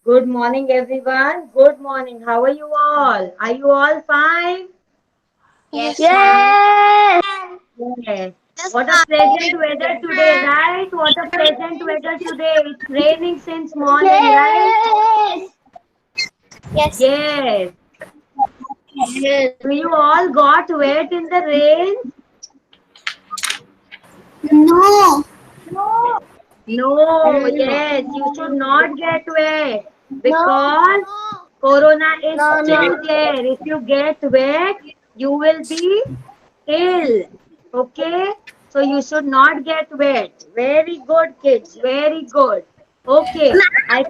Good morning, everyone. Good morning. How are you all? Are you all fine? Yes, ma'am. Yes. Yes. Yes, What a ma'am. pleasant weather today, right? What a pleasant weather today. It's raining since morning, right? Yes. Yes. Yes. Yes. Do you all got wet in the rain? No. No. No. Yes. You should not get wet No. because Corona is No. still No. there. If you get wet, you will be ill. Okay? So you should not get wet. Very good, kids. Very good. Okay. I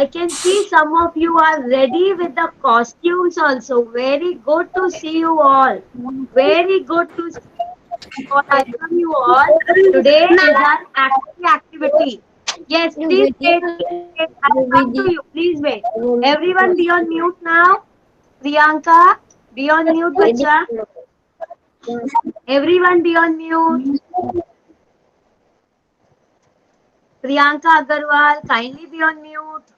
can see some of you are ready with the costumes also. Very good to see you all. Very good to see you all. I welcome you all. Today is our activity. Yes, please wait. I'll come to you. Please wait. Everyone be on mute now. Priyanka, be on mute, bacha. Everyone be on mute. Priyanka Agarwal, kindly be on mute.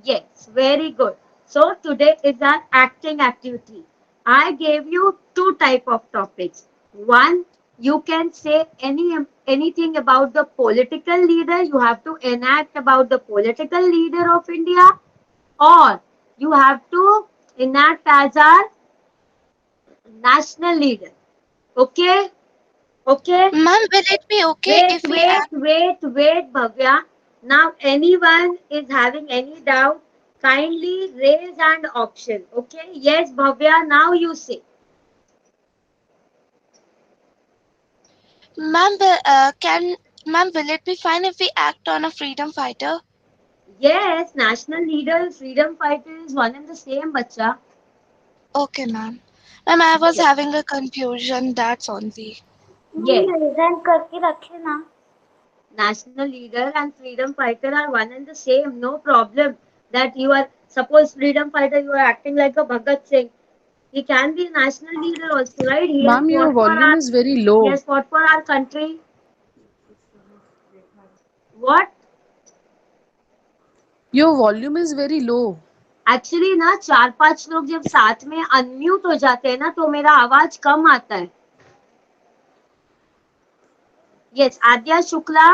Yes, very good. So today is our acting activity. I gave you two type of topics. One, you can say anything about the political leader. You have to enact about the political leader of India, or you have to enact as our national leader. Okay, okay. Ma'am, will it be okay Wait, if we wait, act? wait, wait, Bhavya. Now, anyone is having any doubt, kindly raise hand option. Okay? Yes, Bhavya, now you say. Ma'am, will it be fine if we act on a freedom fighter? Yes, national leader, freedom fighter is one and the same, bacha. Okay, ma'am. Ma'am, I was Yes. having a confusion. That's only. Yes. Resign करके रखे ना. National leader and freedom fighter are one and the same. No problem. That you are, suppose freedom fighter, you are acting like a Bhagat Singh. He can be a national leader also, right? Ma'am, your volume is very He low. has fought for our country. What? Your volume is very low. Actually ना चार पांच लोग जब साथ में unmute हो जाते हैं ना तो मेरा आवाज कम आता है. Yes Aadya Shukla.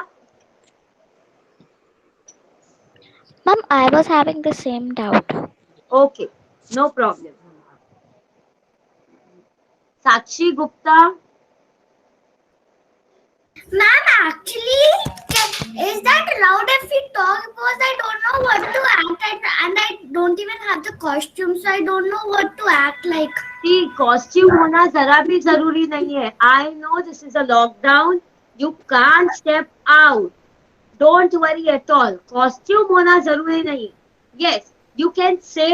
Ma'am, I was having the same doubt. Okay no problem. Sakshi Gupta. Ma'am, actually, is that allowed if we talk? Because I don't know what to act at, and I don't even have the costume, so I don't know what to act like. See costume होना जरा भी जरूरी नहीं है. I know this is a lockdown. You can't step out. Don't worry at all. Costume होना जरूरी नहीं. Yes you can say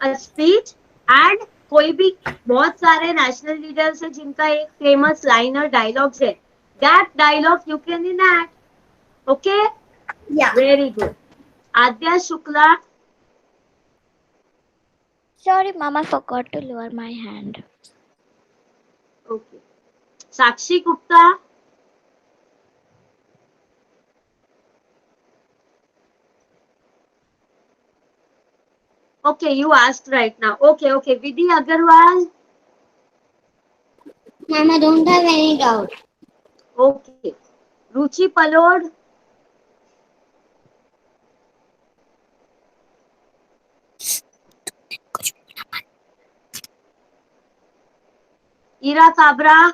a speech and कोई भी बहुत सारे नेशनल लीडर्स है जिनका एक फेमस लाइनर डायलॉग्स है. That dialogue you can enact. Okay Yeah. Very good. Aadya Shukla. Sorry, Mom, I forgot to lower my hand. Okay Sakshi Gupta. Okay, you asked right now. Okay, okay. Vidhi Agarwal. Mom, I don't have any doubt. Okay. Ruchi Palod. Ira Kabra.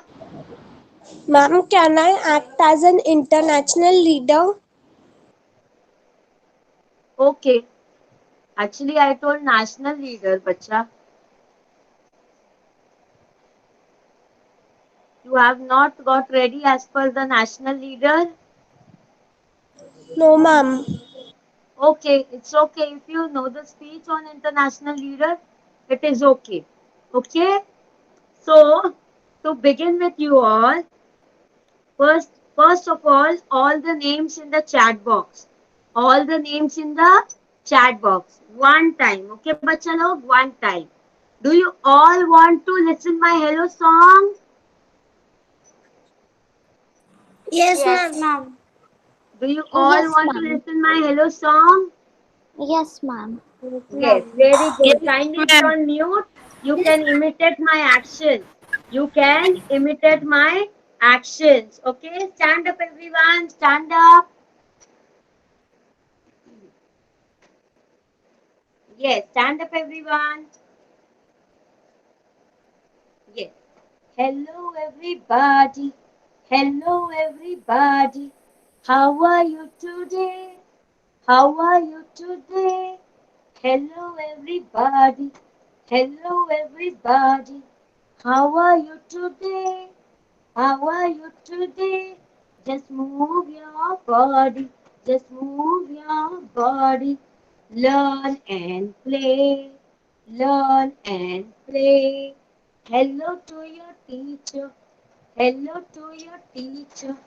Ma'am, can I act as an international leader? Okay. Actually, I told national leader, bacha. You have not got ready as per the national leader. No, ma'am. Okay, it's okay. If you know the speech on international leader, it is okay. Okay. So, to begin with you all, first of all the names in the chat box. All the names in the chat box. One time. Okay, bacha log, one time. Do you all want to listen my hello song? Yes, Yes, ma'am. ma'am. Do you all Yes, want to ma'am. listen my hello song? Yes, ma'am. Yes, very good. Yes, Kindly be ma'am. on mute. You can imitate my actions. You can imitate my actions. Okay, stand up, everyone. Stand up. Yes, stand up, everyone. Yes. Hello, everybody. Hello, everybody. How are you today? How are you today? Hello, everybody. Hello, everybody. How are you today? How are you today? Just move your body. Just move your body. Learn and play. Learn and play. Hello to your teacher. Hello to your teacher.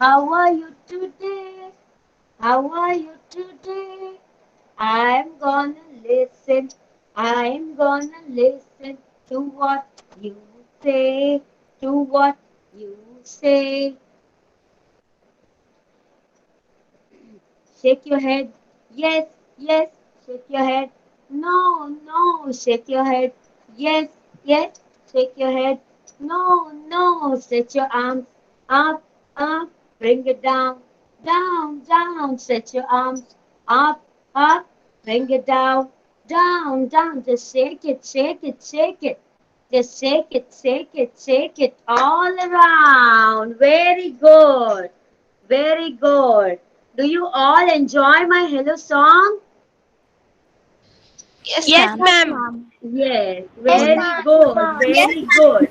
How are you today? How are you today? I'm gonna listen. I'm gonna listen to what you say. To what you say. Shake your head. Yes, yes. Shake your head. No, no. Shake your head. Yes, yes. Shake your head. No, no. Stretch your arms up, up. Bring it down, down, down. Stretch your arms up, up. Bring it down, down, down. Just shake it, shake it, shake it. Just shake it, shake it, shake it all around. Very good. Very good. Do you all enjoy my hello song? Yes, Yes, ma'am. ma'am. Yes, Yes, very ma'am. good, Yes. very good,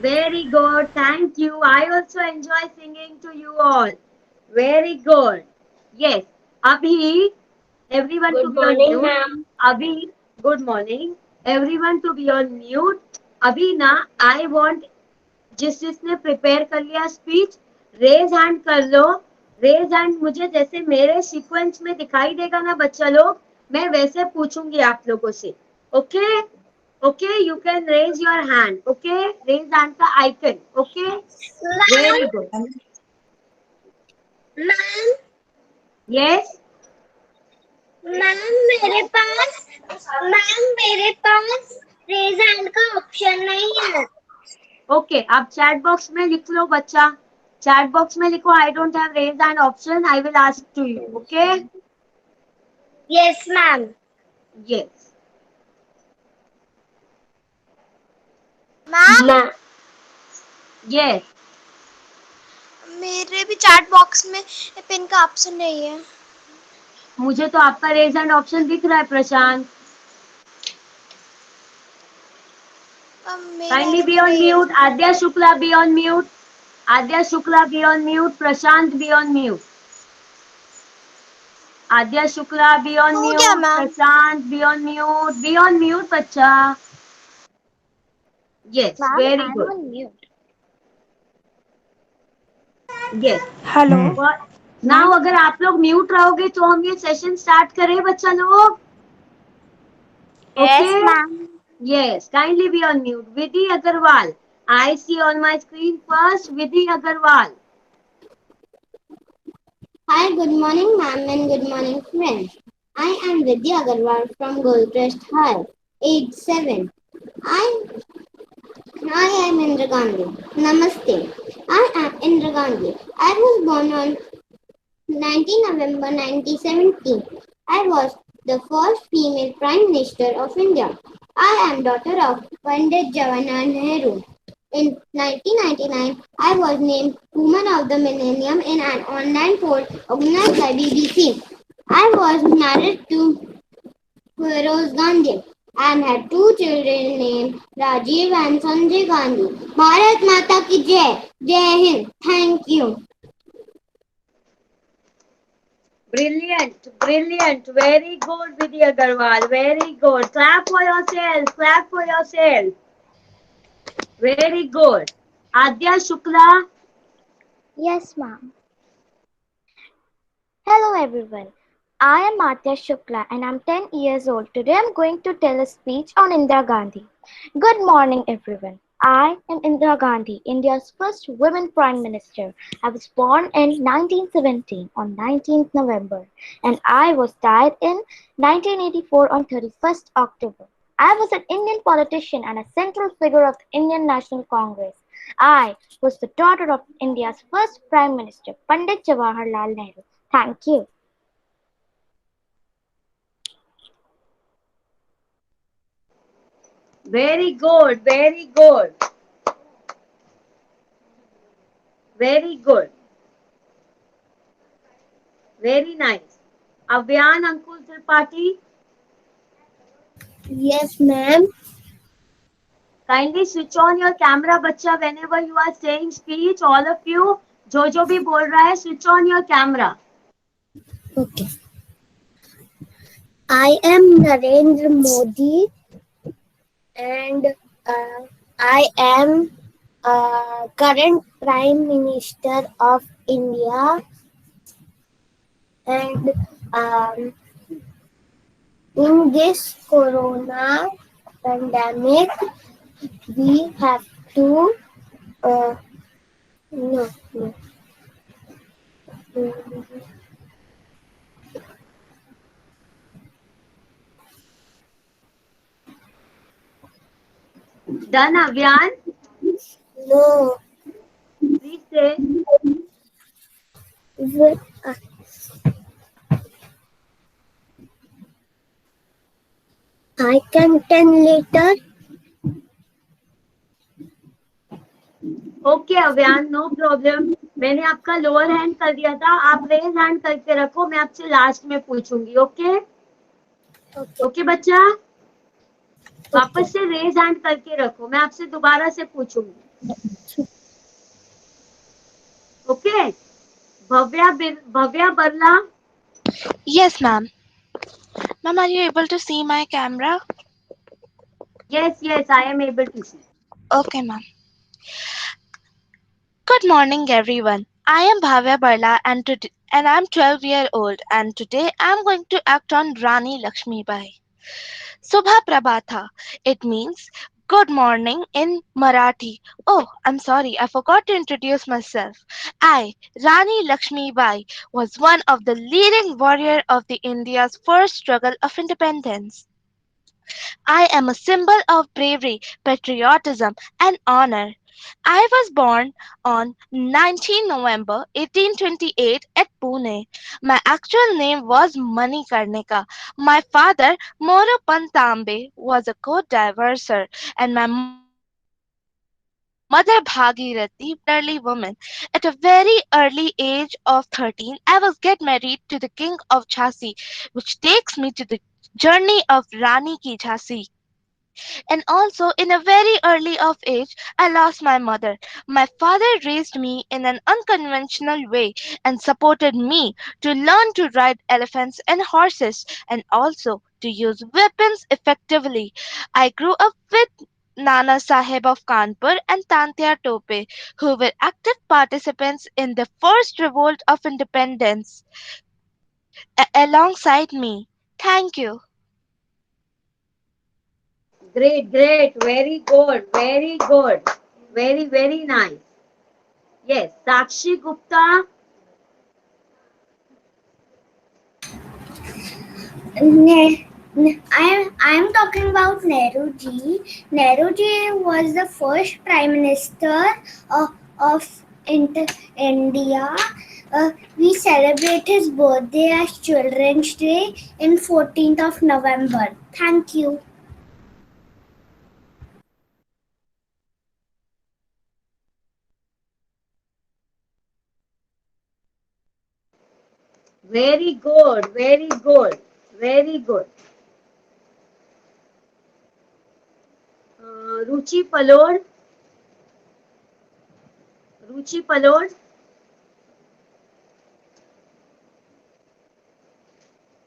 very good. Thank you. I also enjoy singing to you all. Very good. Yes. Abhi, everyone to Good be on morning, mute. ma'am. Abhi, good morning. Everyone to be on mute. अभी ना I want जिसने prepare कर लिया speech raise hand कर लो. Raise hand मुझे जैसे मेरे sequence में दिखाई देगा ना बच्चा लोग, मैं वैसे पूछूंगी आप लोगों से. Okay okay you can raise your hand. Okay raise hand का icon. Okay very good. Ma'am yes ma'am मेरे पास रेज हैंड का ऑप्शन नहीं है. ओके आप चैट बॉक्स में लिख लो बच्चा. चैट बॉक्स में लिखो I don't have raise hand option. I will ask to you. Okay yes ma'am. Yes ma'am, yes मेरे भी चैट बॉक्स में पिन का ऑप्शन नहीं है. मुझे तो आपका रेज हैंड ऑप्शन दिख रहा है प्रशांत. मेरे Kindly be में on नहीं है. mute. Adya Shukla be on mute. Adya Shukla be on mute. Prashant be on mute. Adya Shukla be on हो गया mute. Ma'am. Prashant be on mute. Be on mute, bacha. Yes, very ma'am good. On mute. Yes. Hello But now अगर आप लोग mute रहोगे तो हम ये session start करें बच्चा लोग. Yes Okay? Ma'am. Yes. Kindly be on mute. Vidhi Agarwal. I see on my screen first Vidhi Agarwal. Hi, good morning, ma'am, and good morning, friends. I am Vidya Agarwal from Goldcrest High, age 7. I I am Indra Gandhi. Namaste. I am Indra Gandhi. I was born on 19 November 1917. I was the first female Prime Minister of India. I am daughter of Pandit Jawaharlal Nehru. In 1999, I was named Woman of the Millennium in an online poll organized by BBC. I was married to Feroz Gandhi and had two children named Rajiv and Sanjay Gandhi. Bharat Mata ki Jai. Jai Hind. Thank you. Brilliant, brilliant, very good, Vidya Agarwal, very good. Clap for yourself, clap for yourself. Very good. Adya Shukla, Yes, ma'am. Hello, everyone. I am Atya Shukla and I'm 10 years old. Today I'm going to tell a speech on Indira Gandhi. Good morning, everyone. I am Indira Gandhi, India's first women Prime Minister. I was born in 1917 on 19th November and I was died in 1984 on 31st October. I was an Indian politician and a central figure of the Indian National Congress. I was the daughter of India's first Prime Minister, Pandit Jawaharlal Nehru. Thank you. Very good, very good, very good, very nice. Avyan Ankul Tripathi, Yes, ma'am. kindly switch on your camera, बच्चा, whenever you are saying speech, all of you, जो भी बोल रहा है, switch on your camera. Okay. I am Narendra Modi and I am current Prime Minister of India and in this corona pandemic we have to uh, no, no. Done, Avyan? No, Please say. I can tell later. Okay Avyan, no problem. मैंने आपका lower hand कर दिया था, आप raise hand करके रखो, मैं आपसे लास्ट में पूछूंगी. ओके ओके बच्चा, वापस से रेज हैंड करके रखो, मैं आपसे दोबारा से पूछूंगी. Okay Bhavya Barla. Yes, ma'am. Ma'am, are you able to see my camera? Yes, I am able to see. Okay, ma'am. Good morning, everyone. I am Bhavya Barla and I'm 12-year old and today I'm going to act on Rani Lakshmibai. Subha Prabhatha. It means good morning in Marathi. Oh, I'm sorry, I forgot to introduce myself. I, Rani Lakshmibai, was one of the leading warriors of the India's first struggle of independence. I am a symbol of bravery, patriotism, and honor. I was born on 19 November 1828 at Pune. My actual name was Mani Karnika. My father, Moropant Tambe, was a co-diverser, and my mother, Bhagirathi, was an elderly woman. At a very early age of 13, I was get married to the king of Jhansi, which takes me to the journey of Rani ki Jhansi. And also, in a very early of age, I lost my mother. My father raised me in an unconventional way and supported me to learn to ride elephants and horses and also to use weapons effectively. I grew up with Nana Sahib of Kanpur and Tantia Tope, who were active participants in the first revolt of independence alongside me. Thank you. Great, very good, very nice. Yes, Sakshi Gupta. I'm talking about Nehru ji. Nehru ji was the first Prime Minister of India. We celebrate his birthday as Children's Day in 14th of November. Thank you. Very good, very good, very good. Ruchi Palod. Ruchi Palod.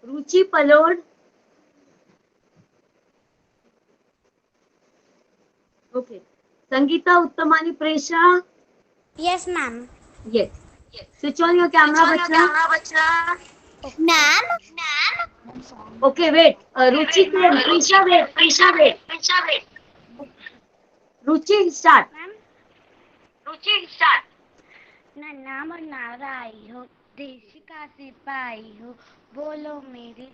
Ruchi Palod. Okay. Sangeeta Uttamani Presha. Yes, ma'am. Yes. Switch on your camera, bacha. Ma'am? Okay, wait. Ruchi, Presha, wait. Ruchi, start. नन्हा मुन्ना आई हो, देश का सिपाही हो, बोलो मेरी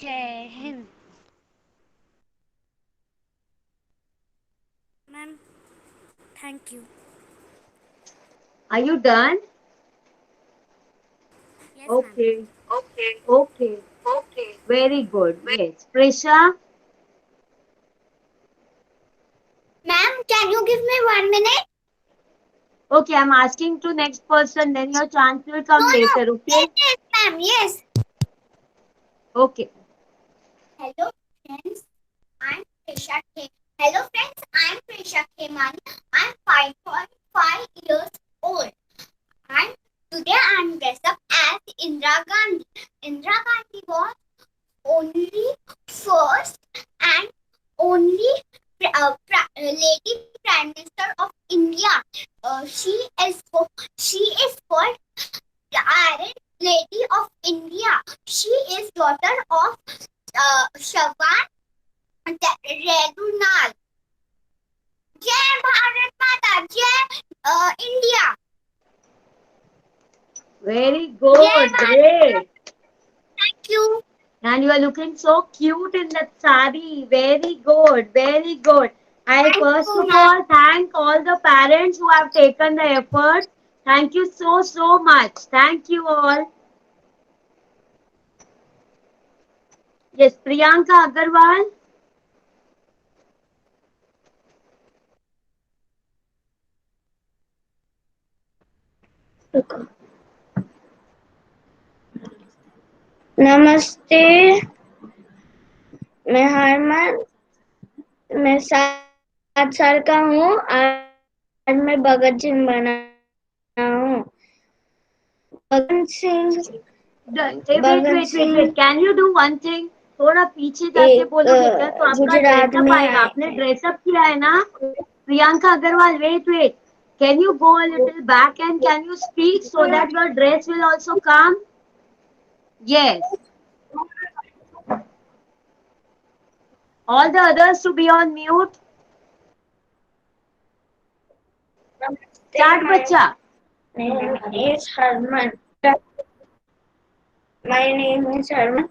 जय Hind. Ma'am, thank you. Are you done? Yes ma'am. Okay. Okay. Very good. Yes. Prisha? Ma'am, can you give me 1 minute? Okay, I'm asking to next person, then your chance will come No, later, no. okay? Yes, ma'am. Yes. Okay. Hello, friends. I'm Prisha K. Hello, friends. I'm Prisha Khemani. I'm 5.5 years old. And today I'm dressed up as Indira Gandhi. Indira Gandhi was only first and only lady prime minister of India. She is called the Iron Lady of India. She is daughter of Shaban Redunal. जय भारत माता, जय India. Very good. Great. Thank you. And you are looking so cute in that sari. Very good. Very good. I Thank first you, of ma'am. all thank all the parents who have taken the effort. Thank you so much. Thank you all. Yes, Priyanka Agarwal. नमस्ते, मैं हरमान, मैं 7 साल का हूँ। आज मैं भगत सिंह बना हूँ। Bhagat Singh Wait. Can you do one thing? थोड़ा पीछे जाके बोलोगे क्या तो आपका गुजरात ड्रेसअप में आएगा. आपने ड्रेसअप किया है ना? Priyanka Agarwal, wait. Can you go a little back and can you speak so that your dress will also come? Yes. All the others to be on mute. Start, बच्चा. My name is Harman. My name is Harman.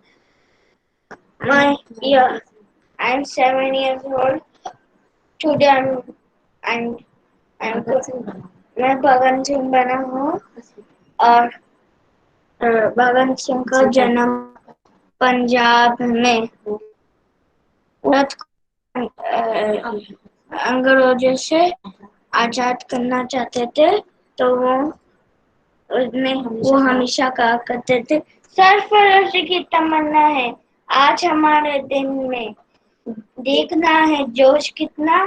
I'm 7 years old. Today मैं भगत सिंह बना हूँ और भगत सिंह का जन्म पंजाब में अंग्रेजों से आजाद करना चाहते थे, तो वो हमेशा कहा करते थे, सरफरोशी की तमन्ना है आज हमारे दिन में, देखना है जोश कितना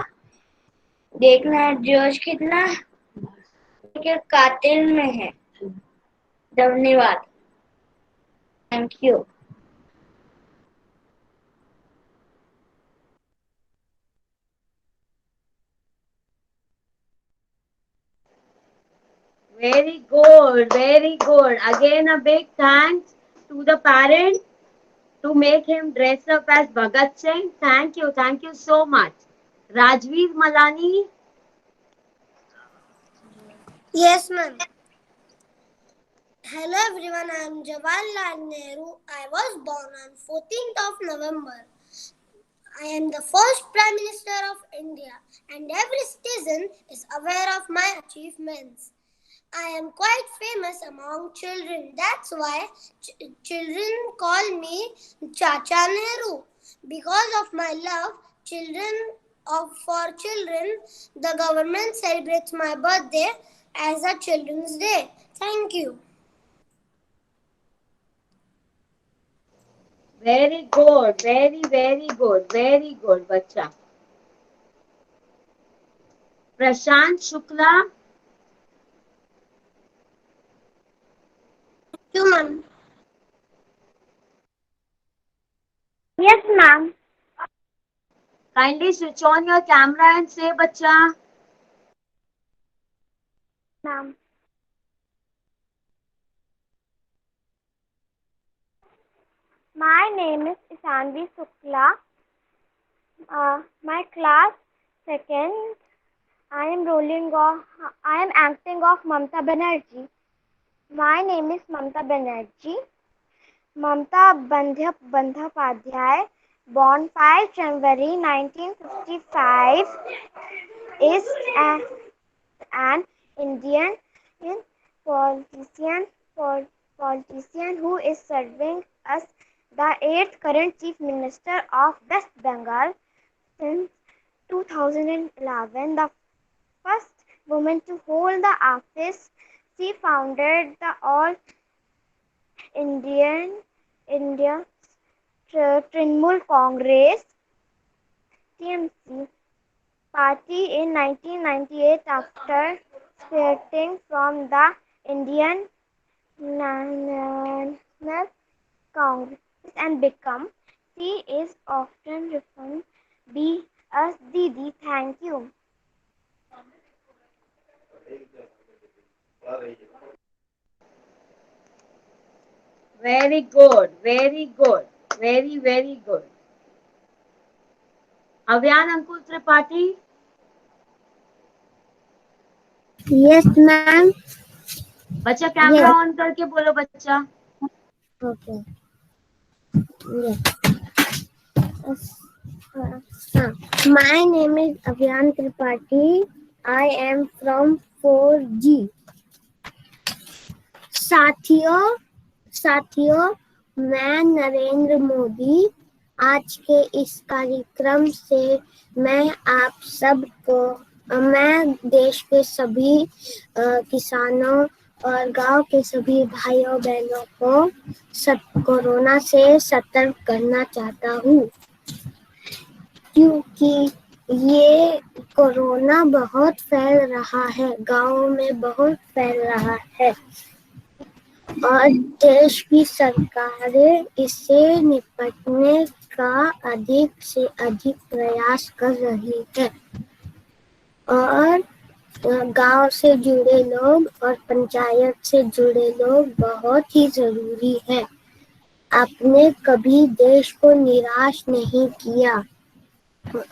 के कातिल में है। धन्यवाद। Thank you. Very good. Again, a big thanks to the parent to make him dress up as Bhagat Singh. Thank you so much. Rajveer Malani. Yes, ma'am. Hello everyone, I am Jawaharlal Nehru. I was born on 14th of November. I am the first Prime Minister of India and every citizen is aware of my achievements. I am quite famous among children. That's why children call me Chacha Nehru. Because of my love for children, the government celebrates my birthday as a Children's Day. Thank you. Very good. Very good, बच्चा. Prashant Shukla. Thank you, ma'am. Yes, ma'am. Kindly switch on your camera and say, बच्चा. Ma'am. My name is Isanvi Sukla. My class Second, I am acting of Mamta Banerjee. My name is Mamta Banerjee. Mamta Bandyopadhyay, born 5 January 1955, is an Indian politician, politician who is serving as the 8th current Chief Minister of West Bengal since 2011, the first woman to hold the office. She founded the All India Trinamool Congress (TMC) party in 1998 after splitting from the Indian National Congress and become. She is often referred be as Didi. Thank you. Very good, very good, very good. Avyan Ankur Tripathi. Yes, ma'am. बच्चा camera on करके बोलो बच्चा. Okay. Yes. My name is Avyan Tripathi. I am from 4G. साथियों, मैं नरेंद्र मोदी आज के इस कार्यक्रम से मैं देश के सभी किसानों और गांव के सभी भाइयों बहनों को कोरोना से सतर्क करना चाहता हूँ, क्योंकि ये कोरोना बहुत फैल रहा है, गांवों में बहुत फैल रहा है और देश की सरकारें इससे निपटने का अधिक से अधिक प्रयास कर रही है और गांव से जुड़े लोग और पंचायत से जुड़े लोग बहुत ही जरूरी है. आपने कभी देश को निराश नहीं किया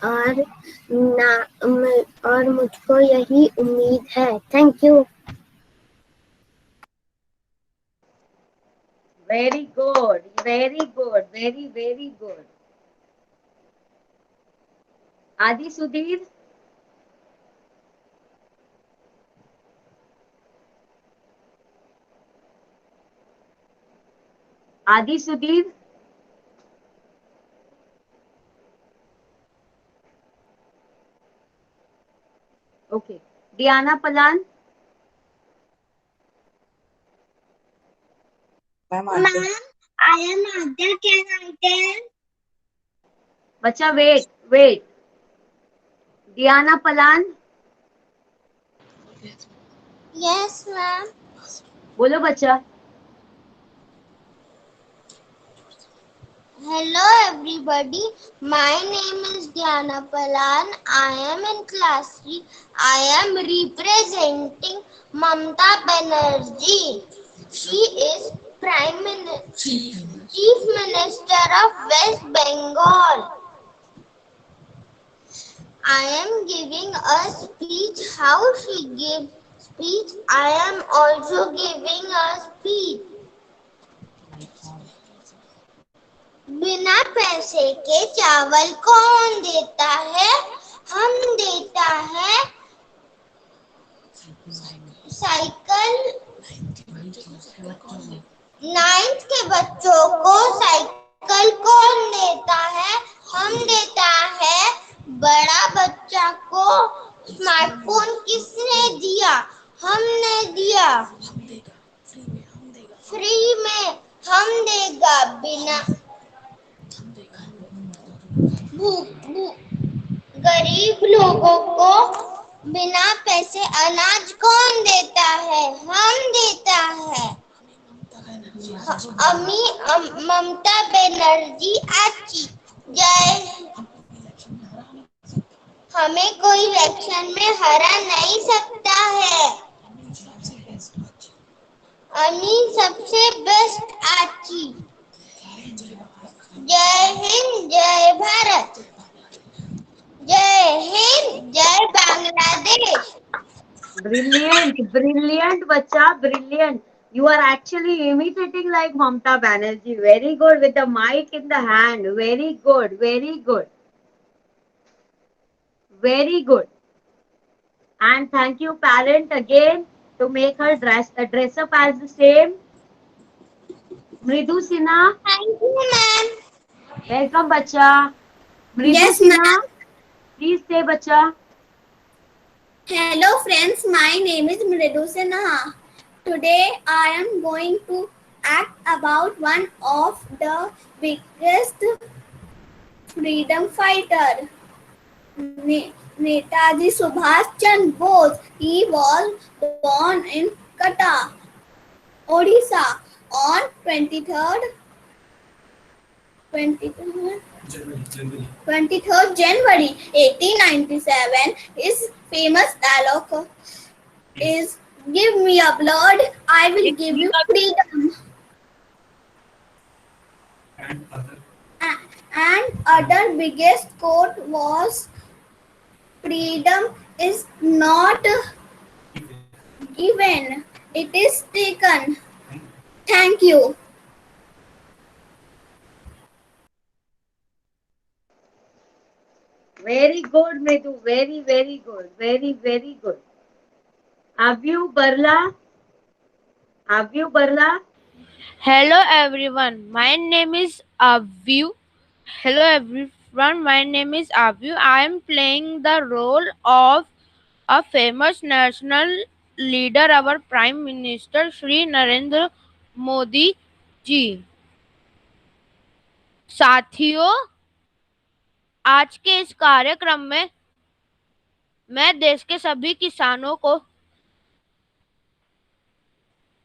और मुझको यही उम्मीद है. Thank you. Very good, very good, very good. आदि सुधीर. आदि Sudhir. Okay. Diana Palan. Ma'am, I am Adya. Can I tell? बच्चा wait. Diana Palan. Yes, ma'am. बोलो बच्चा. Hello everybody, my name is Diana Palan. I am in class 3. I am representing Mamta Banerjee. She is Chief Minister of West Bengal. I am giving a speech. How she gives speech, I am also giving a speech. बिना पैसे के चावल कौन देता है? हम देता है. साइकिल 9th के बच्चों को साइकिल कौन देता है? हम देता है. बड़ा बच्चा को स्मार्टफोन किसने दिया? हमने दिया. फ्री में हम देगा. बिना गरीब लोगों को बिना पैसे अनाज कौन देता है? हम देता है. ममता बनर्जी आची. जय. हमें कोई इलेक्शन में हरा नहीं सकता है. अमी सबसे बेस्ट आची. जय हिंद, जय भारत. जय हिंद, जय Brilliant, bacha, brilliant. You are actually imitating like Mamta Banerjee. Very good with the mic in the hand. Very good, very good, very good. And thank you, parent, again to make her dress up as the same. Mridu Sinha, Thank you, ma'am. welcome, bacha. Mridu Yes, Sinha, ma'am. please say, bacha. Hello, friends. My name is Mridu Sinha. Today, I am going to act about one of the biggest freedom fighter, Netaji Subhash Chandra Bose. He was born in Kata, Odisha on 23rd January 1897. His famous dialogue is "Give me a blood, I will give you freedom." And other biggest quote was "Freedom is not given, it is taken." Thank you. Very good, Mridu. Very, very good. Very, very good. Avyu Barla. Avyu Barla. Hello everyone, my name is Avu. Hello everyone, my name is Avu. I am playing the role of a famous national leader, our Prime Minister Shri Narendra Modi जी. साथियों, आज के इस कार्यक्रम में मैं देश के सभी किसानों को,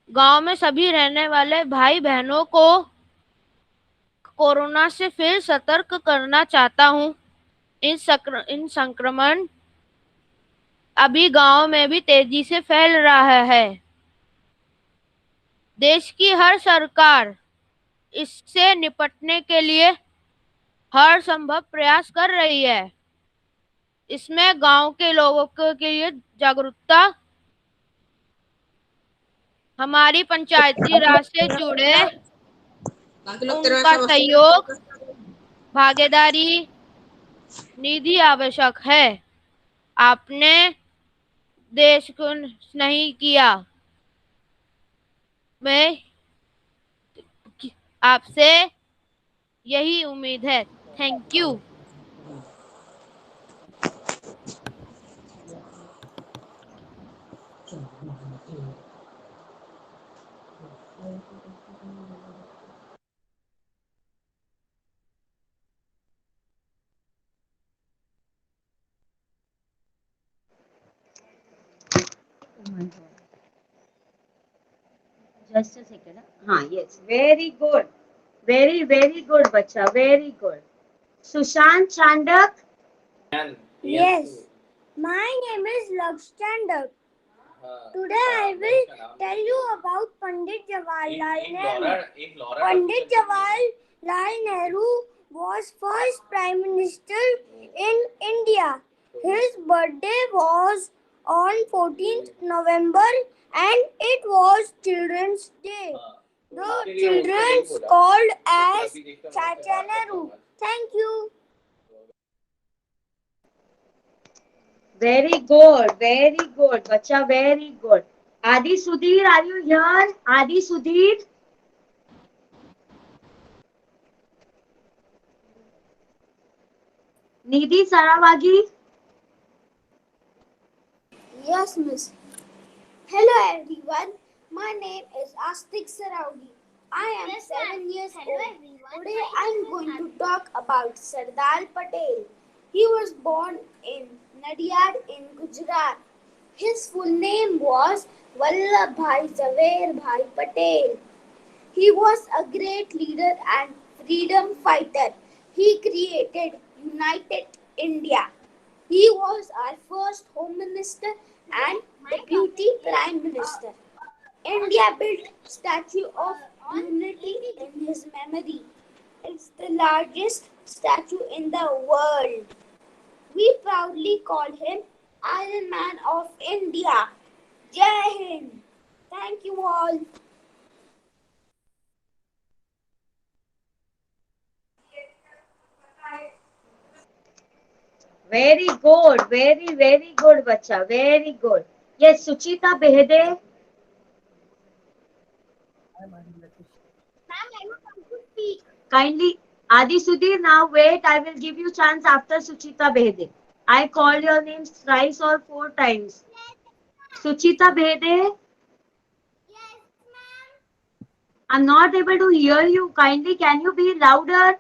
गांव में सभी रहने वाले भाई बहनों को कोरोना से फिर सतर्क करना चाहता हूं। इन संक्रमण अभी गांव में भी तेजी से फैल रहा है। देश की हर सरकार इससे निपटने के लिए हर संभव प्रयास कर रही है। इसमें गांव के लोगों के लिए जागरूकता, हमारी पंचायती राज से जुड़े उनका सहयोग, भागीदारी निधि आवश्यक है। आपने देश को नहीं किया, मैं आपसे यही उम्मीद है। Thank you. Just a second. Yes. Very good. Very, very good, bacha. Very good. Sushant Chandak. Yes, my name is Laksh Chandak. Today I will tell you about Pandit Jawaharlal Nehru. Pandit Jawaharlal Nehru was first Prime Minister in India. His birthday was on 14th November and it was Children's Day. The children called as Chacha Nehru. Thank you. Very good. Very good, bacha. Very good. Adi Sudhir, are you here? Adi Sudhir. Nidhi Sarawagi. Yes, miss. Hello everyone. My name is Astik Sarawgi. I am 7 years old. Today I am going to talk about Sardar Patel. He was born in Nadiad in Gujarat. His full name was Vallabhbhai Jawaharbhai Patel. He was a great leader and freedom fighter. He created United India. He was our first Home Minister and Deputy Prime Minister. India built Statue of Unity in his memory. It's the largest statue in the world. We proudly call him Iron Man of India. Jai Hind. Thank you all. Very good, very good, bacha. Very good. Yes, Suchita Behde. Kindly, Adi Sudhir, now wait. I will give you chance after Suchita Behde. I called your names thrice or 4 times. Suchita Behde, I'm not able to hear you. Kindly, can you be louder?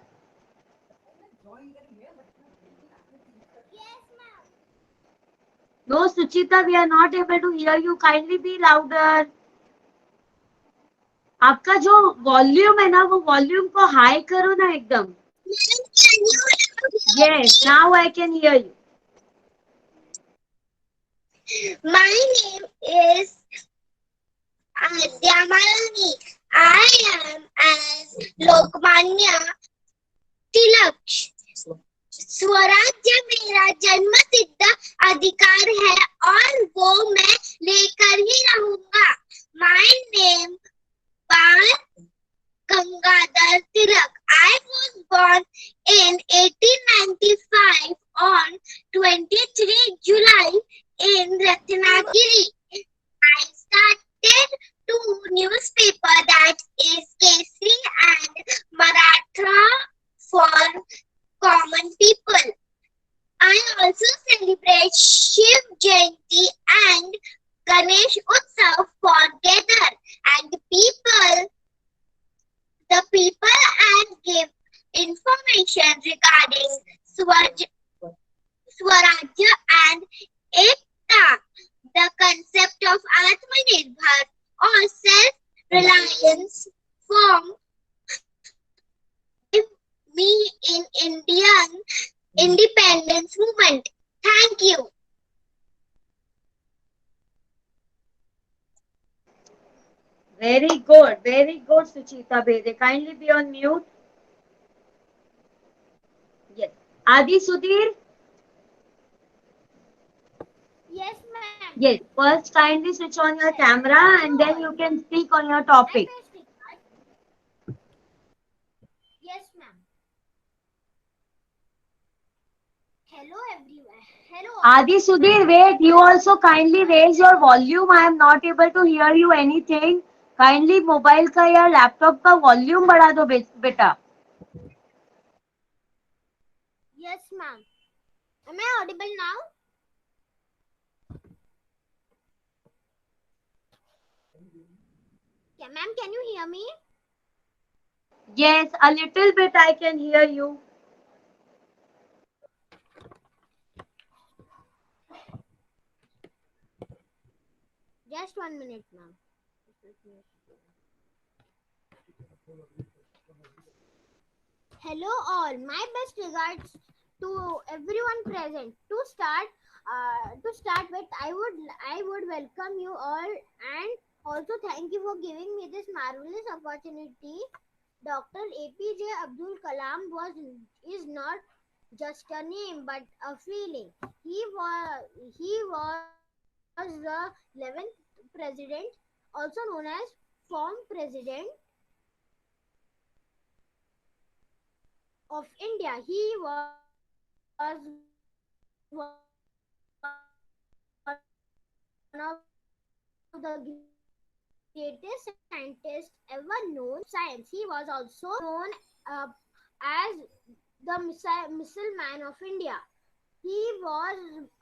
No, Suchita, we are not able to hear you. Kindly be louder. आपका जो volume है ना वो volume को high करो ना एकदम. Yes, now I can hear you. My name is Adya Malani. I am as Lokmanya Tilak. स्वराज्य मेरा जन्मसिद्ध अधिकार है और वो मैं लेकर ही रहूंगा. My name Bal Gangadhar Tilak. I was born in 1895 on 23 July in Ratnagiri. I started 2 newspapers, that is Kesari and Maratha, for common people. I also celebrate Shiv Jayanti and Ganesh Utsav together, and the people and give information regarding Swarajya and Ekta. The concept of Atmanirbhar or self-reliance form me in Indian independence movement. Thank you. Very good, Suchita Bede. Kindly be on mute. Yes. Adi Sudhir? Yes, ma'am. Yes. First, kindly switch on your camera and then you can speak on your topic. Yes, ma'am. Hello, everyone. Hello. Adi Sudhir, wait. You also kindly raise your volume. I am not able to hear you anything. Kindly mobile का या laptop का volume बढ़ा दो बेटा. Yes, ma'am. Am I audible now? Yeah, ma'am, can you hear me? Yes, a little bit I can hear you. Just 1 minute, ma'am. Hello all. My best regards to everyone present. To start with, I would welcome you all and also thank you for giving me this marvelous opportunity. Dr. APJ Abdul Kalam is not just a name but a feeling. He was the 11th president, also known as former president of India. He was one of the greatest scientists ever known science. He was also known as the missile man of India. He was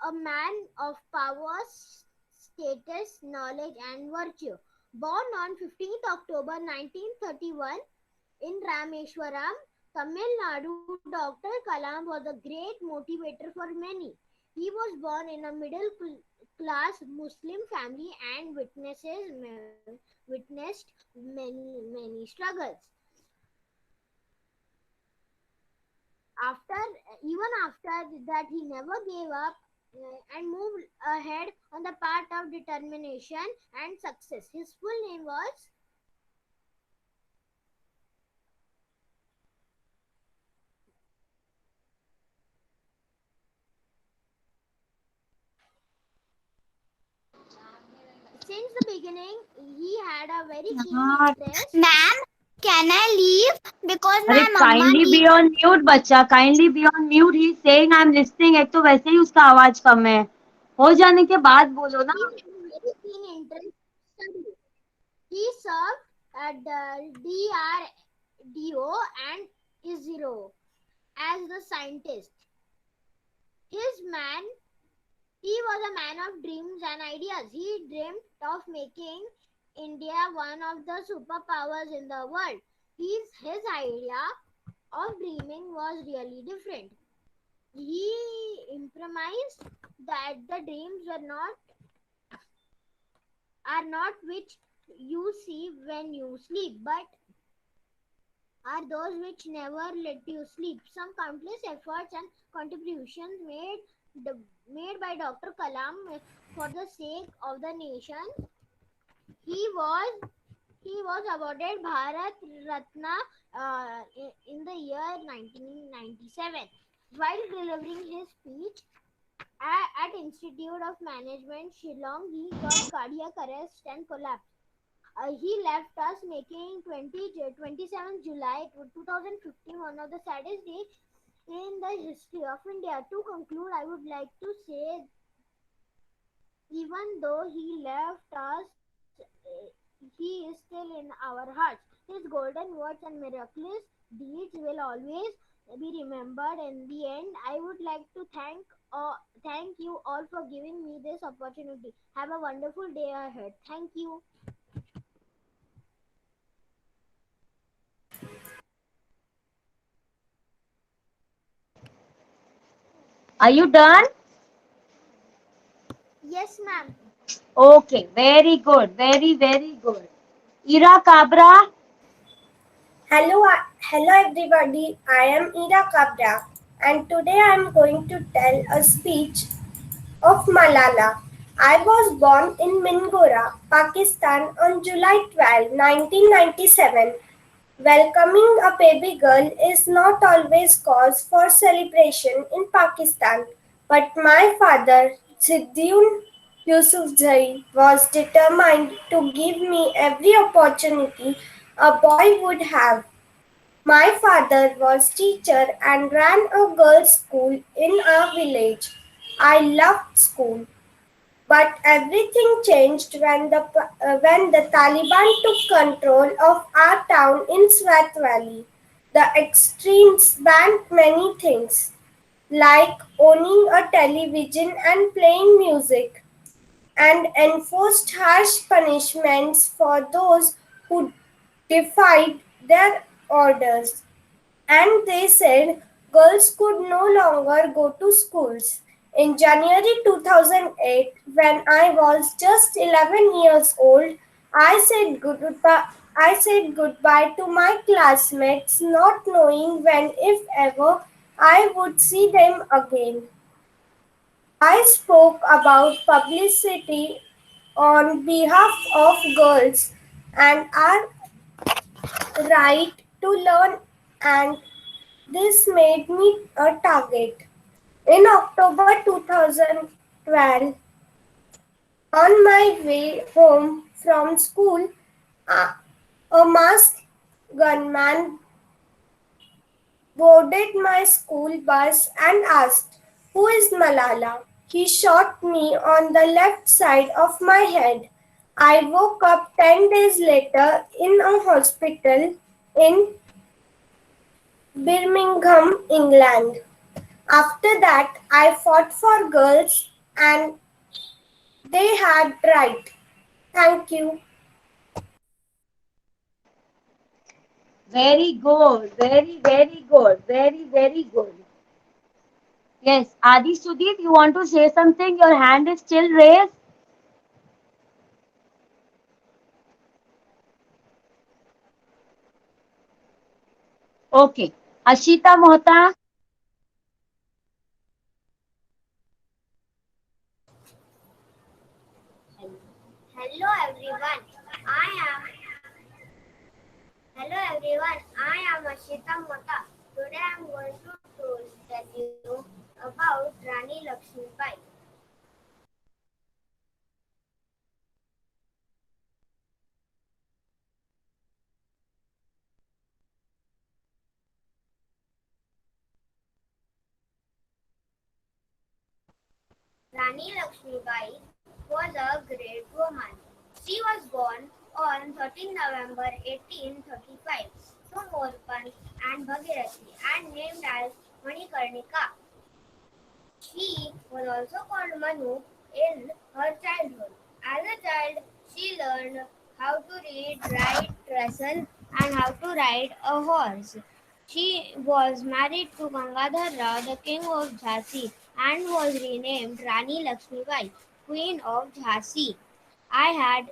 a man of power, status, knowledge, and virtue. Born on 15th October 1931 in Rameshwaram, Tamil Nadu, Dr. Kalam was a great motivator for many. He was born in a middle class Muslim family and witnessed many struggles. Even after that, he never gave up and moved ahead on the path of determination and success. His full name was beginning, he had a very keen हाँ, interest. Ma'am, can I leave? Because अरे my mama kindly needs. Be on mute बच्चा, kindly be on mute. He saying I am listening. एक तो वैसे ही उसका आवाज कम है, हो जाने के बाद बोलो ना. He had a very keen interest in study. He served at the DRDO and ISRO as the scientist. He was a man of dreams and ideas. He dreamt of making India one of the superpowers in the world. His idea of dreaming was really different. He improvised that the dreams are not which you see when you sleep, but are those which never let you sleep. Some countless efforts and contributions made by Dr. Kalam for the sake of the nation. He was awarded Bharat Ratna in the year 1997. While delivering his speech at Institute of Management, Shillong, he got cardiac arrest and collapsed. He left us making 27 July 2015 one of the saddest days in the history of India. To conclude, I would like to say, even though he left us, he is still in our hearts. His golden words and miraculous deeds will always be remembered. In the end, I would like to thank you all for giving me this opportunity. Have a wonderful day ahead. Thank you. Are you done? Yes, ma'am. Okay, very good, very good. Ira Cabra. Hello everybody. I am Ira Kabra, and today I am going to tell a speech of Malala. I was born in Mingora, Pakistan on July 12, 1997. Welcoming a baby girl is not always cause for celebration in Pakistan, but my father, Siddiun Yusufzai, was determined to give me every opportunity a boy would have. My father was teacher and ran a girls' school in our village. I loved school. But everything changed when the Taliban took control of our town in Swat Valley. The extremes banned many things, like owning a television and playing music, and enforced harsh punishments for those who defied their orders. And they said girls could no longer go to schools. In January 2008, when I was just 11 years old, I said goodbye to my classmates, not knowing when, if ever, I would see them again. I spoke about publicity on behalf of girls and our right to learn, and this made me a target. In October 2012, on my way home from school, a masked gunman boarded my school bus and asked, "Who is Malala?" He shot me on the left side of my head. I woke up 10 days later in a hospital in Birmingham, England. After that, I fought for girls and they had right. Thank you. Very good, very good, very good. Yes, Adi Sudip, you want to say something? Your hand is still raised. Okay. Ashita Mohta. Hello everyone. I am Ashita Mota. Today I am going to tell you about Rani Lakshmi Bai. Rani Lakshmibai was a great woman. She was born on 13 November 1835 to Morpan and Bhagirathi and named as Manikarnika. She was also called Manu in her childhood. As a child, she learned how to read, write, wrestle, and how to ride a horse. She was married to Gangadhar Rao, the king of Jhansi, and was renamed Rani Lakshmibai, Queen of Jhansi. I had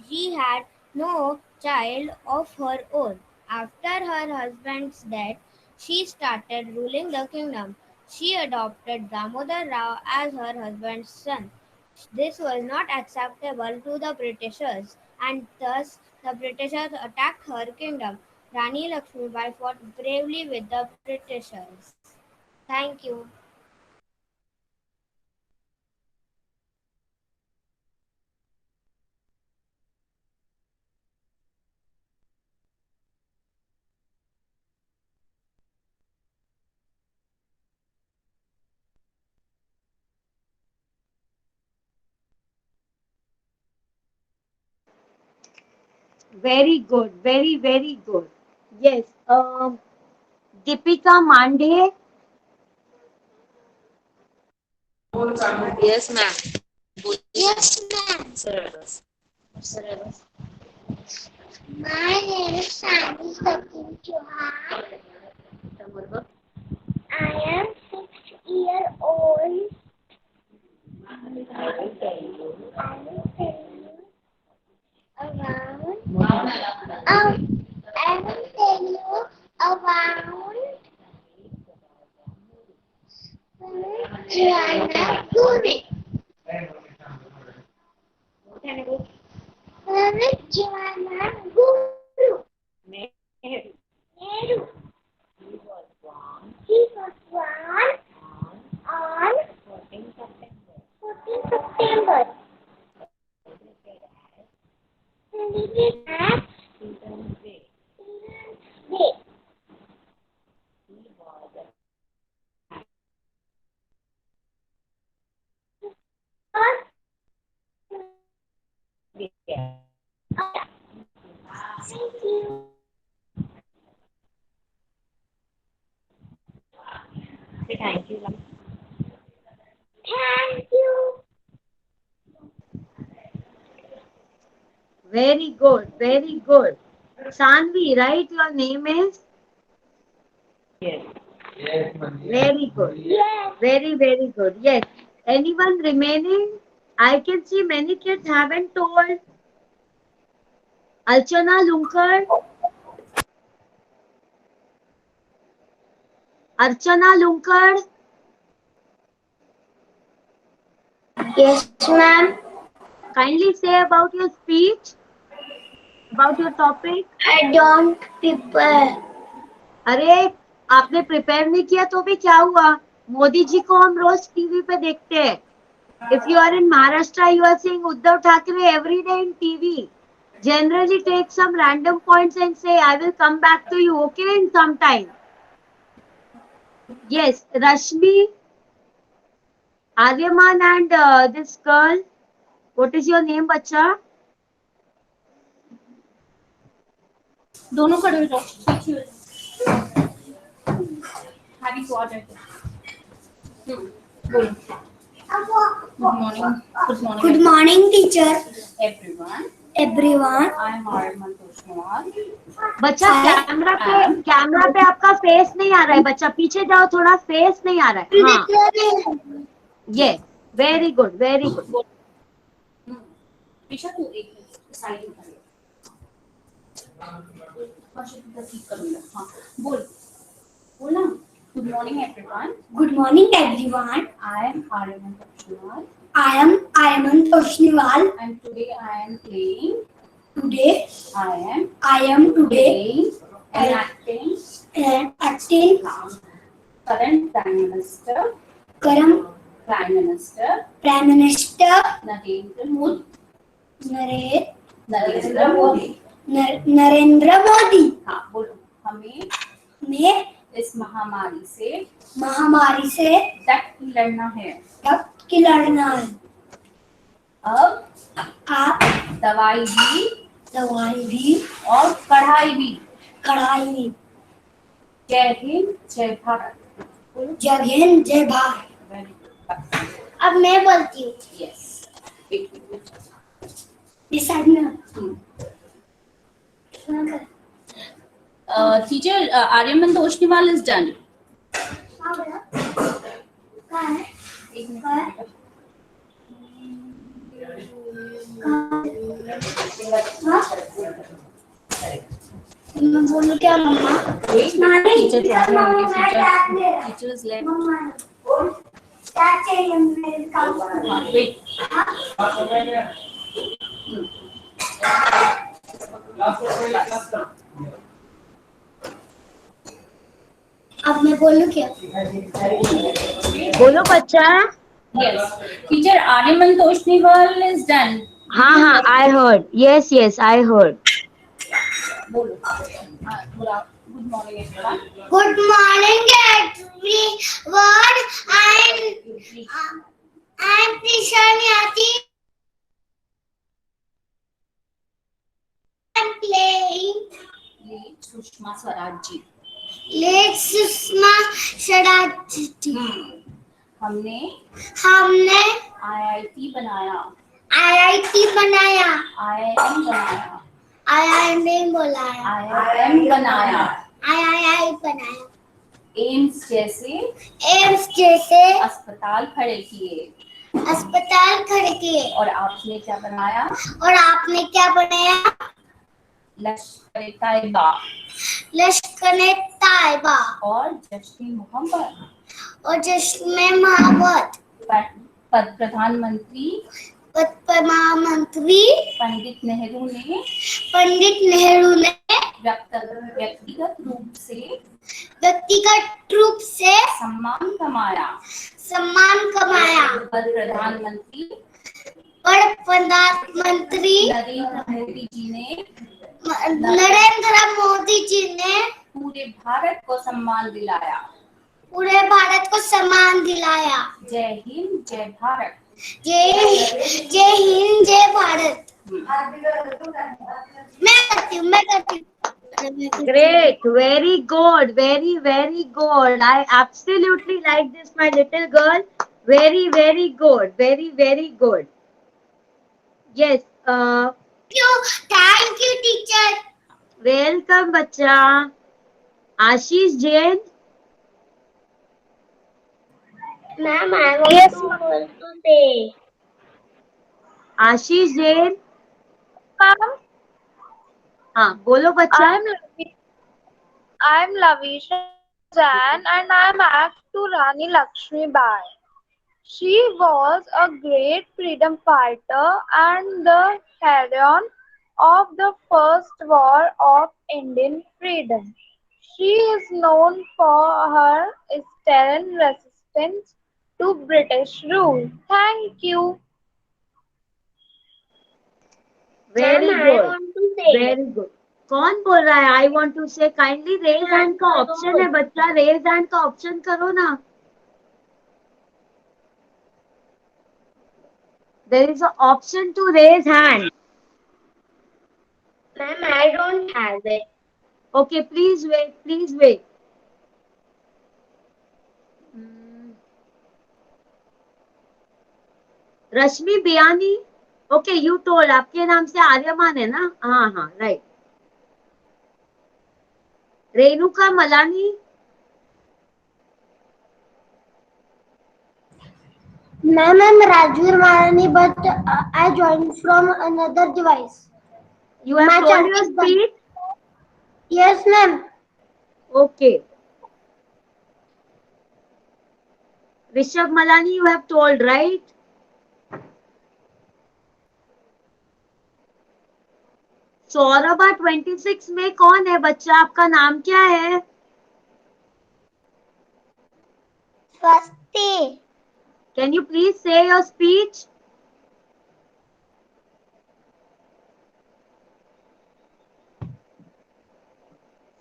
she had no child of her own. After her husband's death, she started ruling the kingdom. She adopted Damodar Rao as her husband's son. This was not acceptable to the Britishers, and thus the Britishers attacked her kingdom. Rani Lakshmibai fought bravely with the Britishers. Thank you. Very good. Very, very good. Yes. Deepika Mandhe. Yes, ma'am. Yes, ma'am. My name is Sani Satin Chauhan. I am 6 years old. I will tell you about I will tell you about Jana Guru. Jana Guru. Nehru. He was born on 14 September. Celebrated as Children's Day. Thank you. Thank you. Thank you. Very good. Very good. Sanvi, right? Your name is? Yes. Very good. Yes. Very, very good. Yes. Anyone remaining? I can see many kids haven't told. Archana Lunkar. Archana Lunkar. Yes, ma'am. Kindly say about your speech, about your topic. I don't prepare. अरे आपने prepare नहीं किया तो भी क्या हुआ? मोदी जी को हम रोज टीवी पे देखते हैं. If you are in Maharashtra, you are seeing Uddhav Thackeray every day in TV. Generally take some random points and say, I will come back to you, okay, in some time. Yes, Rashmi, Aryaman and this girl. What is your name, बच्चा? दोनों खड़े हो जाओ. Heavy को आ जाए. बोलो. Good morning, teacher. Everyone. I am Arman Toshmawal. बच्चा camera पे आपका फेस नहीं आ रहा है. बच्चा पीछे जाओ, थोड़ा फेस नहीं आ रहा है. हाँ. ये वेरी गुड, वेरी गुड. पीछे तू एक साइड में कर. हाँ बोल. बोला. Good morning, everyone. Good morning, everyone. I am Arman Toshmawal. I am Ayman Toshniwal. And today I am playing. Today I am playing enacting current Prime Minister Narendra Modi. Narendra Modi. हाँ बोलो. हमें इस महामारी से डट के लड़ना है। की लड़ना है। अब आप दवाई भी और कढ़ाई भी जय हिंद जय भारत। जय हिंद जय भारत। Very good. अब मैं बोलती हूँ। Yes. इस साइड में Teacher, Aryaman Toshniwal is done. कहाँ है? एक मिनट। मैं बोलूँ क्या मम्मा? Teacher is left. क्या चाहिए मेरे काम? Wait. अब मैं बोलूँ क्या? बोलो बच्चा। Yes. Teacher, Aryaman Toshniwal is done. हाँ हाँ, I heard. Yes, I heard. बोलो। Good morning everyone. Good morning everyone. I'm Prishan Yati. I'm playing Lead Sushma Swaraj ji. Let Sushma Swaraj जी। हमने IIT बनाया। IIT बनाया। IIM बनाया। IIM बनाया। IIM बनाया। III बनाया। एम्स जैसे अस्पताल खड़े किए। और आपने क्या बनाया? लश्कर-ए-तैयबा और जश्न-ए-मोहब्बत। प्रधानमंत्री पंडित नेहरू ने व्यक्तिगत रूप से सम्मान कमाया। और प्रधानमंत्री नरेंद्र मोदी जी ने पूरे भारत को सम्मान दिलाया। जय हिंद जय भारत। जय हिंद जय भारत। मैं करती हूँ। Great, very good, very good. I absolutely like this, my little girl. Very good, very good. Yes, Thank you, teacher. welcome बच्चा। आशीष Jain. Ma'am, I want to also say. Ashish Jain. Ma'am, हाँ बोलो बच्चा। I'm Lavisha Jain and I'm act to Rani Lakshmi Bai. She was a great freedom fighter and the heroine of the First War of Indian Freedom. She is known for her stern resistance to British rule. Thank you. Very Ma'am, I good, want to say. very good. कौन बोल रहा है? I want to say kindly raise hand का option है बच्चा, raise hand का option करो ना। There is a option to raise hand. Ma'am, I don't have it. Okay, please wait. Rashmi Biyani. Okay, you told आपके नाम से आर्यमान है ना? हाँ right. Renuka Malani. Ma'am, I'm Rajveer Marani, but I joined from another device. You have told your speech? Yes, ma'am. Okay. Rishabh Malani, you have told, right? सौरभा 26 में कौन है बच्चा? आपका नाम क्या है? Swasti. Can you please say your speech?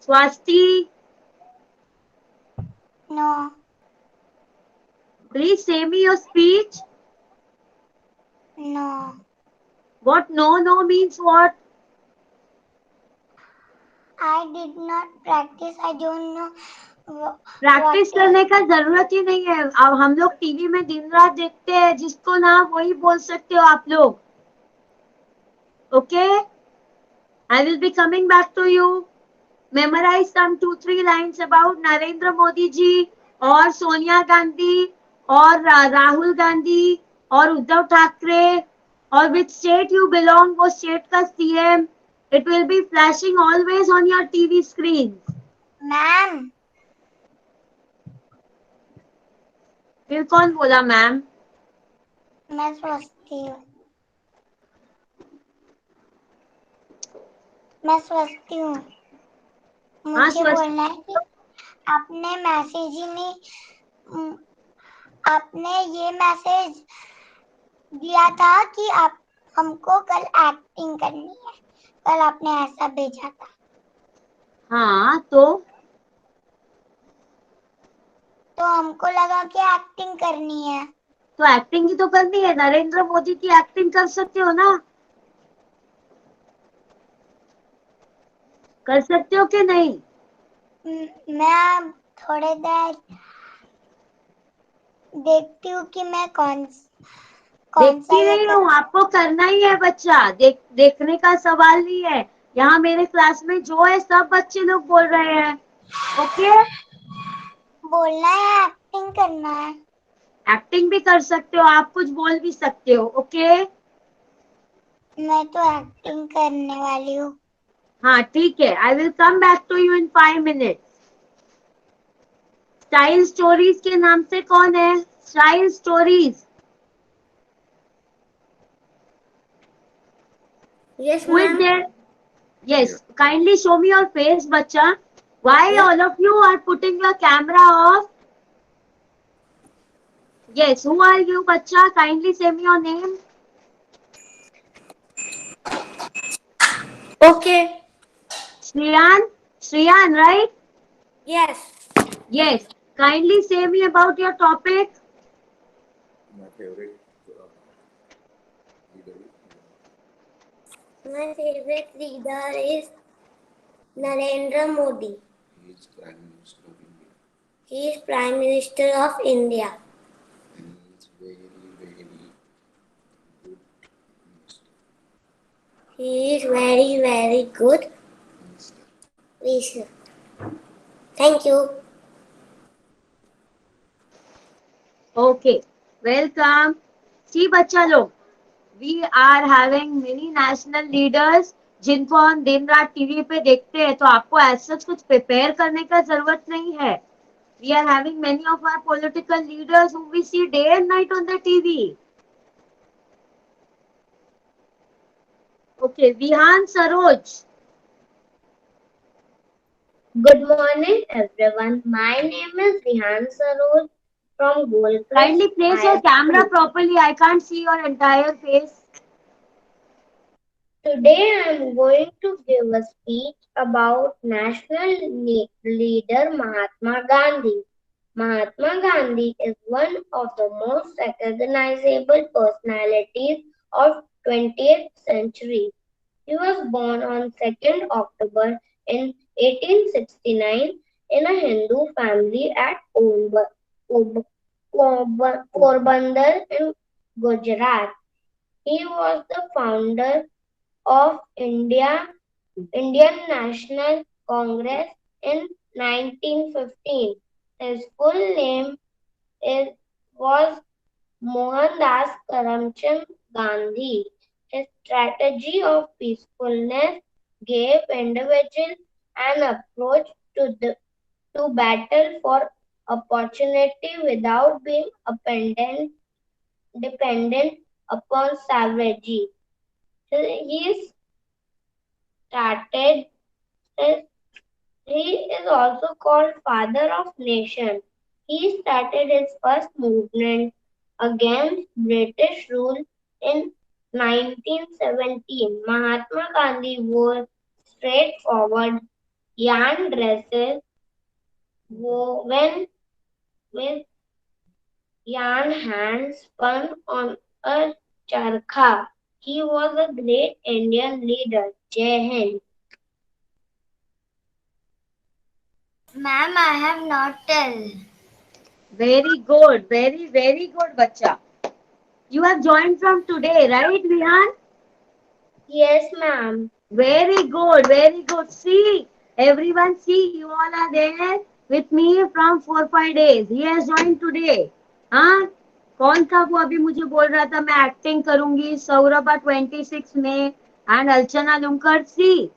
Swasti. No. Please say me your speech. No. What no means what? I did not practice. I don't know. Practice करने का जरूरत ही नहीं है. अब हम लोग टीवी में दिन रात देखते हैं, जिसको ना वही बोल सकते हो आप लोग. Okay? I will be coming back to you. Memorize some 2-3 lines about Narendra Modi ji और सोनिया गांधी और राहुल गांधी और उद्धव ठाकरे और which state you belong, वो state का CM. It will be flashing always on your TV screens. Ma'am. फिर कौन बोला ma'am? मैं सोचती हूँ. मुझे बोलना है कि आपने मैसेज ही नहीं, आपने ये मैसेज दिया था कि आप हमको कल एक्टिंग करनी है. कल आपने ऐसा भेजा था. हाँ तो हमको लगा कि एक्टिंग करनी है. तो एक्टिंग ही तो करनी है. नरेंद्र मोदी की एक्टिंग कर सकते हो ना? कर सकते हो कि नहीं? मैं थोड़े देर देखती हूँ कि मैं कौन देखती नहीं हूँ, आपको करना ही है बच्चा. देखने का सवाल नहीं है. यहाँ मेरे क्लास में जो है सब बच्चे लोग बोल रहे हैं. ओके? बोलना है, एक्टिंग करना है. एक्टिंग भी कर सकते हो, आप कुछ बोल भी सकते हो. ओके? मैं तो एक्टिंग करने वाली हूँ. हाँ ठीक है. I will come back to you in 5 minutes. Style stories के नाम से कौन है? Style stories. Yes, Who is ma'am. there? Yes. Kindly show me your face, bacha. Why all of you are putting your camera off? Yes. Who are you, bacha? Kindly say me your name. Okay. Shriyan. Shriyan, right? Yes. Yes. Kindly say me about your topic. My favorite leader. My favorite leader is Narendra Modi. He is Prime Minister of India. He is Prime Minister of India. And he is very, very good minister. He is very, very good minister. Thank you. Okay. Welcome. See, बच्चा लोग, we are having many national leaders जिनको हम दिन रात TV पे देखते हैं. तो आपको ऐसा कुछ प्रिपेयर करने का जरूरत नहीं है. We are having many of our political leaders whom we see day and night on the TV. Okay, Vihan Saroj. Good morning, everyone. My name is Rihan Saroj from Gold Coast. Kindly place your camera properly. I can't see your entire face. Today I am going to give a speech about national leader Mahatma Gandhi. Mahatma Gandhi is one of the most recognizable personalities of 20th century. He was born on 2nd October in 1869 in a Hindu family at Porbandar in Gujarat. He was the founder of Indian National Congress in 1915. His full name was Mohandas Karamchand Gandhi. His strategy of peacefulness gave individuals an approach to battle for opportunity without being dependent upon savagery. He started. He is also called Father of Nation. He started his first movement against British rule in 1917. Mahatma Gandhi wore straightforward yarn dresses woven with yarn hands spun on a charkha. He was a great Indian leader. Jai Hind. Ma'am, I have not tell. Very good. Very, very good, bacha. You have joined from today, right, Vihan? Yes, ma'am. Very good, very good. See, everyone, see, you all are there with me from 4-5 days. He has joined today. हाँ, कौन था वो अभी मुझे बोल रहा था मैं एक्टिंग करूंगी सौरभा 26 में एंड अर्चना लुमकर सी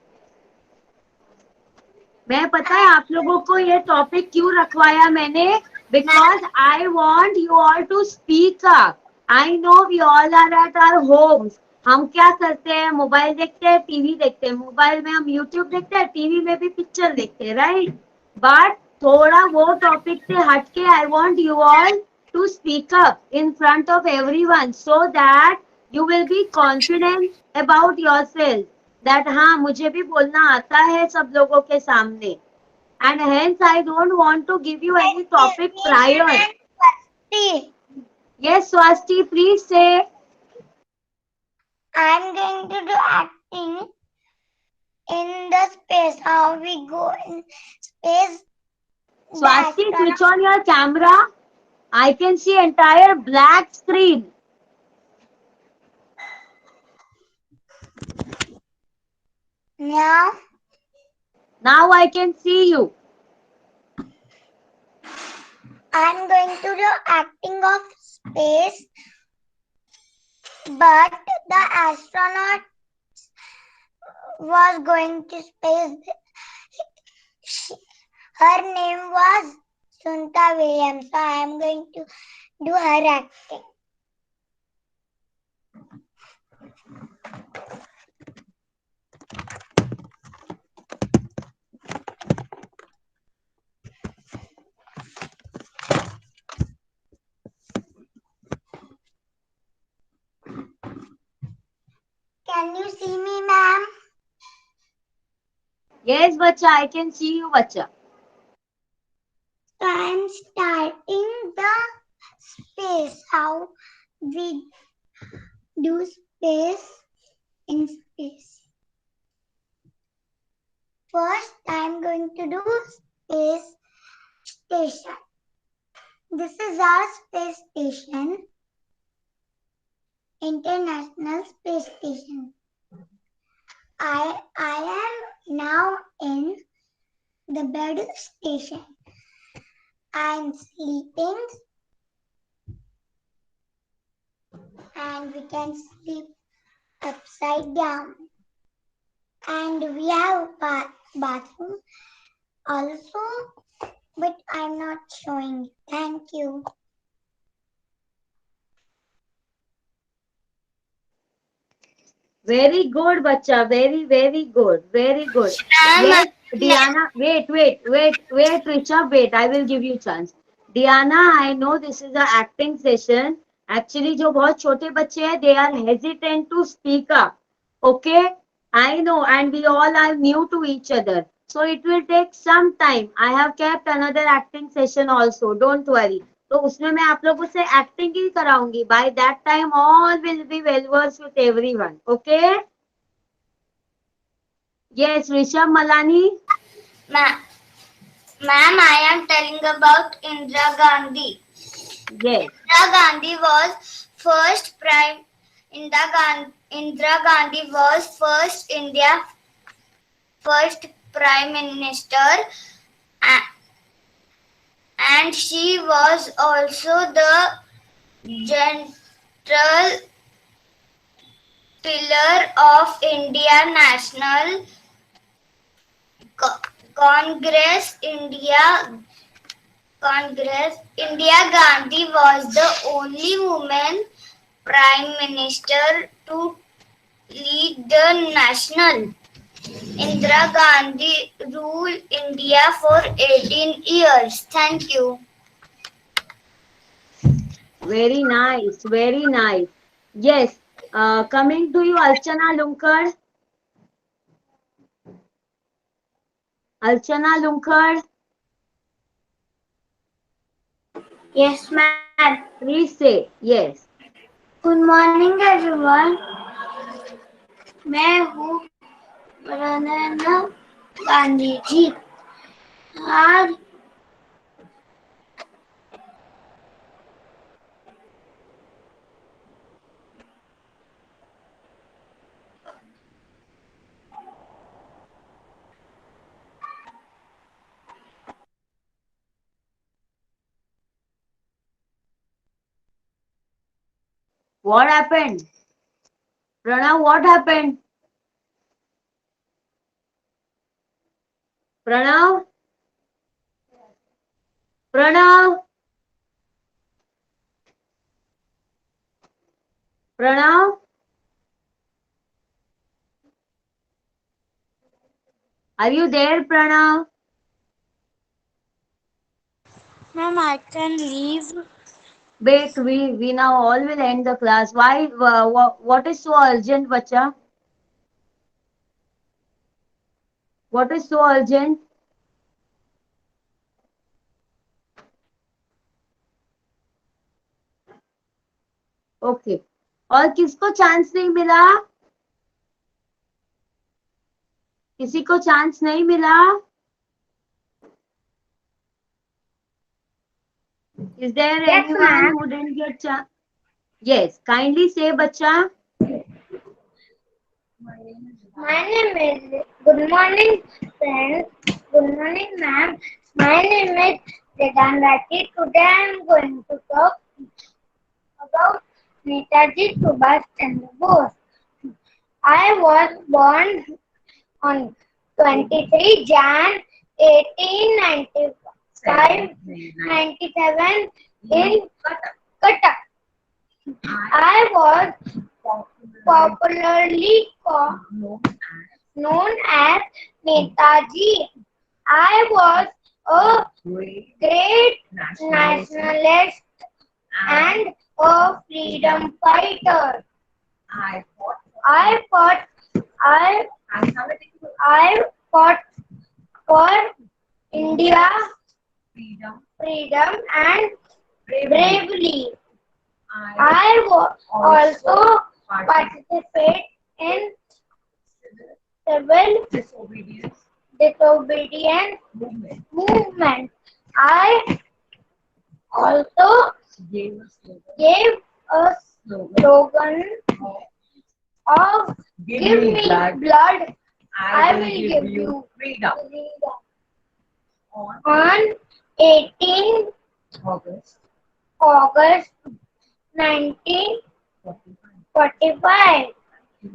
मैं पता है आप लोगों को ये टॉपिक क्यों रखवाया मैंने because I want you all to speak up I know we all are at our homes हम क्या करते हैं मोबाइल देखते हैं टीवी देखते हैं मोबाइल में हम यूट्यूब देखते हैं टीवी में भी पिक्चर देखते हैं राइट बट थोड़ा वो टॉपिक से हटके I want you all to speak up in front of everyone so that you will be confident about yourself that हाँ मुझे भी बोलना आता है सब लोगों के सामने and hence I don't want to give you any topic prior. Yes, Swasti, please say. I am going to do acting in the space. How we go in space. Swasti, switch on your camera. I can see entire black screen. Now Now I can see you. I am going to do acting of space, but the astronaut was going to space. Her name was Sunita Williams, so I am going to do her acting. Can you see me, ma'am? Yes, bacha, I can see you, bacha. So I am starting the space. How we do space in space. First, I am going to do space station. This is our space station. International Space Station. I am now in the bed station. I am sleeping and we can sleep upside down. And we have bathroom also, but I am not showing you. Thank you. Very good, bacha. Very, very good. Very good. Yes, Diana. Wait, Rishabh, wait. I will give you chance. Diana, I know this is a acting session. Actually, जो बहुत छोटे बच्चे हैं, they are hesitant to speak up. Okay? I know, and we all are new to each other. So it will take some time. I have kept another acting session also. Don't worry. तो उसमें मैं आप लोगों से acting ही कराऊंगी by that time all will be well verse with everyone okay yes Rishabh Malani Ma'am, I am telling about Indira Gandhi. Yes. Indira Gandhi was first prime. Indira Gandhi was first prime minister, and she was also the general pillar of India National Congress. Indira Gandhi was the only woman prime minister to lead the national. Indira Gandhi ruled India for 18 years. Thank you. Very nice, very nice. Yes, coming to you, Archana Lunkar. Archana Lunkar. Yes, ma'am. Please say yes. Good morning, everyone. मैं हूँ प्रणव गांधी जी। आज What happened? Pranav, what happened? Pranav? Pranav? Pranav? Are you there, Pranav? ma'am, I can leave. Wait, we now all will end the class. Why? What is so urgent, bacha? What is so urgent? Okay. और किसको chance नहीं मिला? किसी को chance नहीं मिला? Is there Yes, anyone ma'am. who didn't get chance? Yes. Kindly say, bacha. My name is. Good morning, friends. Good morning, ma'am. My name is Vedantati. Today I am going to talk about Netaji Subhash Chandra Bose. I was born on 23 Jan 1897 in Cuttack. I was popularly known as Netaji. I was a great nationalist and a freedom fighter. I fought for India freedom and bravely. I also participate in civil disobedience movement. I also gave a slogan of give me blood, I will give you freedom. On 18 August 1945.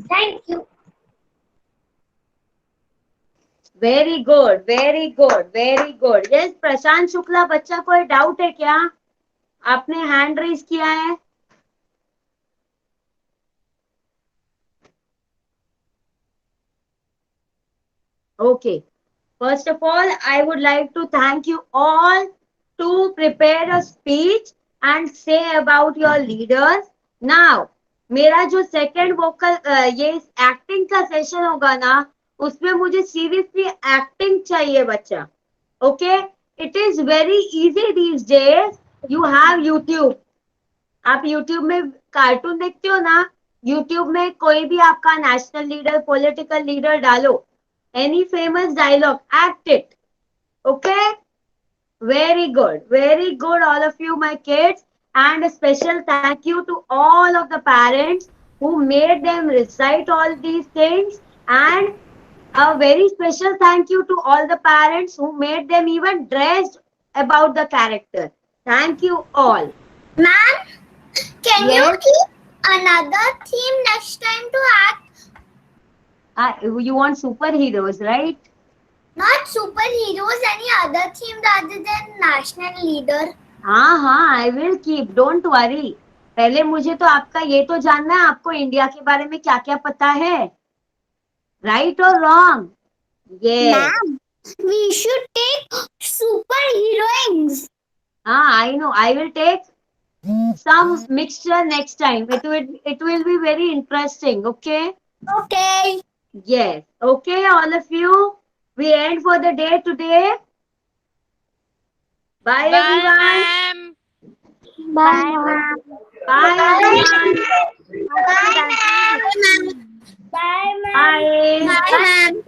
Thank you. Very good, very good, very good. Yes, प्रशांत शुक्ला, बच्चा कोई doubt है क्या? आपने hand raise किया है? Okay. First of all, I would like to thank you all to prepare a speech and say about your leaders. Now, मेरा जो second vocal ये एक्टिंग का सेशन होगा ना, उसमें मुझे सीरियसली एक्टिंग चाहिए बच्चा. Okay, it is very easy these days. You have YouTube. आप यूट्यूब में कार्टून देखते हो ना, यूट्यूब में कोई भी आपका नेशनल लीडर, पॉलिटिकल लीडर डालो, any famous dialogue, act it. Okay, very good, all of you, my kids. And a special thank you to all of the parents who made them recite all these things, and a very special thank you to all the parents who made them even dressed about the character. Thank you all. Ma'am, can Yes? you keep another theme next time to act? You want superheroes, right? Not superheroes, any other theme rather than national leader. हाँ, I will keep. Don't worry. पहले मुझे तो आपका ये तो जानना है, आपको इंडिया के बारे में क्या क्या पता है, राइट और wrong? Yes. Ma'am, we should take superheroines. I know. I will take some mixture next time. It will be very interesting. Okay. Okay. Yes. Okay, all of you. We end for the day today. Bye everyone. ma'am. Bye, ma'am. Bye everyone. Bye, ma'am. Bye. Bye, ma'am.